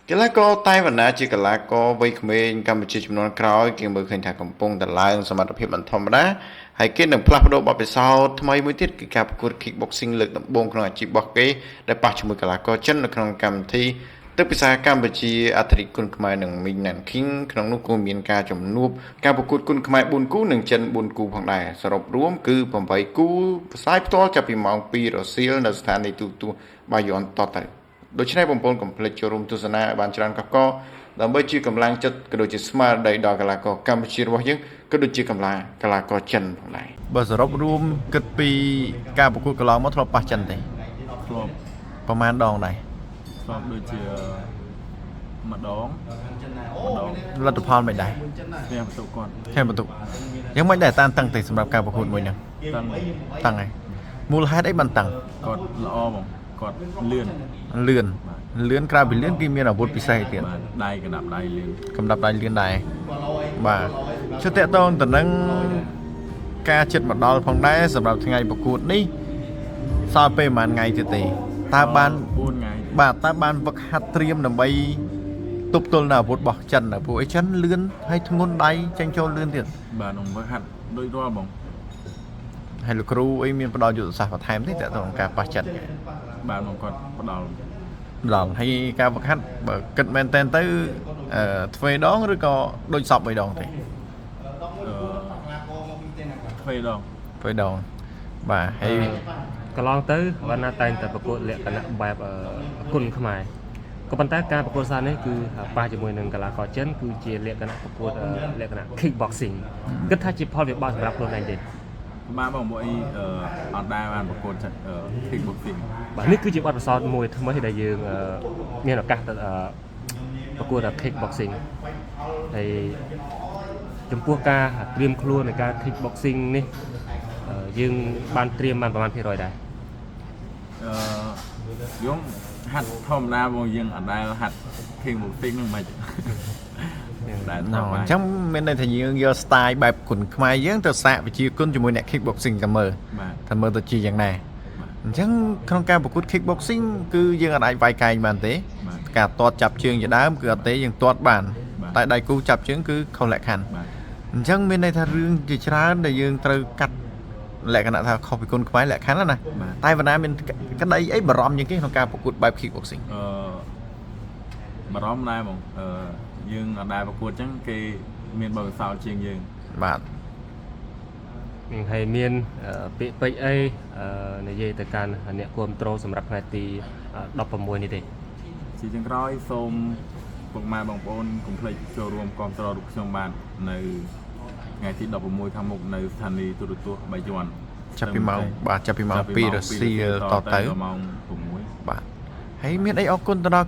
cái lá co tay và ná chỉ cái lá co vây khmer cầm chỉ chấm nón cào cái bờ khơi thạc cầm pungแต่ lái สมรรถ ភាព มัน ធម្មតា ហើយ គេ នឹង ផ្លាស់ ប្ដូរ បទពិសោធន៍ ថ្មី មួយ ទៀត គឺ ការ ប្រកួត kickboxing លើក ដំបូង ក្នុង អាជីព របស់ គេ ដែល ប៉ះ ជាមួយ កីឡាករ ចិន នៅ ក្នុង កម្មវិធី ទឹក ភាសា កម្ពុជា អធិរាជគុនខ្មែរ និង មីង ណាន ឃីង ក្នុង នោះ ក៏ មាន ការ ជំនួប ការ ប្រកួត គុនខ្មែរ 4 គូ និង ចិន 4 គូ ផង ដែរ សរុប រួម គឺ 8 គូ ផ្សាយ ផ្ទាល់ ចាប់ ពី ម៉ោង 2 រសៀល នៅ ស្ថានីយ៍ ទូរទស្សន៍ បាយ័ន តទៅ ដូច្នេះ បងប្អូន កុំ ភ្លេច ចូល រួម ទស្សនា ឲ្យ បាន ច្រើន កក ដើម្បី ជា កម្លាំង ចិត្ត ក៏ ដូចជា ស្មារតី ដល់ កីឡាករ កម្ពុជា របស់ យើង ក៏ ដូចជា កម្លាំង កីឡាករ ចិន ផង ដែរ បើ សរុប រួម គិត ពី ការ ប្រកួត កន្លង មក ធ្លាប់ ប៉ះ ចិន ទេ ធ្លាប់ ប្រហែល ដង ដែរ ធ្លាប់ ដូច ជា ម្ដង លទ្ធផល មិន ដែរ ស្ទះបន្ទុក គាត់ ស្ទះបន្ទុក យ៉ាង មិន ដែរ តាន តឹង ទេ សម្រាប់ ការ ប្រកួត មួយ ហ្នឹង តាំង តឹង ហើយ មូលហេតុ អី បាន តឹង គាត់ ល្អ ហ្មង គាត់ លឿន លឿន លឿន ក្រៅ ពី លឿន គេ មាន អាវុធ ពិសេស ទៀត បាទដៃកណ្ដាប់ដៃលឿន កំដាប់ដៃលឿន ដែរ បាទជឿតាក់ទងទៅនឹងការចិត្តមកដល់ផងដែរសម្រាប់ថ្ងៃប្រកួតនេះសល់ពេលប្រហែលថ្ងៃទៀតទេតើបាន 4 ថ្ងៃ បាទតើបានវឹកហាត់ត្រៀមដើម្បីទប់ទល់នៅអាវុធរបស់ចិនព្រោះអីចិនលឿនហើយធ្ងន់ដៃចេញចូលលឿនទៀត បាទខ្ញុំវឹកហាត់ដូចរាល់ហ្មង ហើយលោកគ្រូអីមានផ្ដល់យុទ្ធសាស្ត្របន្ថែមទេតាក់ទងនឹងការប៉ះចិន បាទហ្មងគាត់ផ្ដល់ ដល់ហើយការវឹកហាត់បើគិតមែនតែនទៅធ្វើដងឬក៏ដូចសពមួយដងទេ ធ្វើដង ធ្វើដងបាទហើយក ន្លងទៅបានណាតែងតែប្រកួតលក្ខណៈបែបគុនខ្មែរក៏ប៉ុន្តែការប្រកួតសានេះគឺប៉ះជាមួយនឹងកីឡាករចិនគឺជាលក្ខណៈប្រកួតលក្ខណៈ kickboxing គិតថាជាផលវិបាកសម្រាប់ខ្លួនឯងទេ បាទបងប្អូនអត់ដែរបានប្រកួត kickboxing បាទនេះគឺជាបទពិសោធន៍មួយថ្មីដែលយើងមានឱកាសទៅប្រកួត kickboxing ហើយចំពោះការត្រៀមខ្លួននៃការ kickboxing នេះយើងបានត្រៀមបានប្រមាណភាគរយដែរ យើងហាត់ធម្មតាបងយើងអត់ដែលហាត់ kickboxing ហ្នឹងមិនដែរ អញ្ចឹងមានន័យថាយើងយក style បែបគុនខ្មែរយើងទៅសាកវិជាគុនជាមួយអ្នក kickboxing តែមើល បាទ ថាមើលទៅជាយ៉ាងណាអញ្ចឹងក្នុងការប្រកួត kickboxing គឺយើងអាចវាយកែងបានទេការទាត់ចាប់ជើងជាដើមគឺអត់ទេយើងទាត់បានតែដៃគូចាប់ជើងគឺខុសលក្ខខណ្ឌអញ្ចឹងមានន័យថារឿងជាច្រើនដែលយើងត្រូវកាត់លក្ខណៈថាខុសពីគុនខ្មែរលក្ខខណ្ឌណាតែបណ្ណាមានក្តីអីបារម្ភជាងគេក្នុងការប្រកួតបែប kickboxing បារម្ភដែរហ្មងយើងអត់ដែលប្រកួតអញ្ចឹងគេមានបទពិសោធន៍ជាងយើង បាទ ហើយមានពាក្យពេចន៍អីនិយាយទៅកាន់អ្នកគ្រប់គ្រងសម្រាប់ថ្ងៃទី 16 នេះទេ ជាចុងក្រោយសូមពុកម៉ែបងប្អូនកុំភ្លេចចូលរួមគាំទ្ររូបខ្ញុំបាននៅថ្ងៃទី 16 ខាងមុខនៅស្ថានីយ៍ទូរទស្សន៍បាយ័ន ចាប់ពីម៉ោងបាទចាប់ពីម៉ោង 2 រសៀលតទៅ ម៉ោង 6 បាទហើយមានអីអរគុណទៅដល់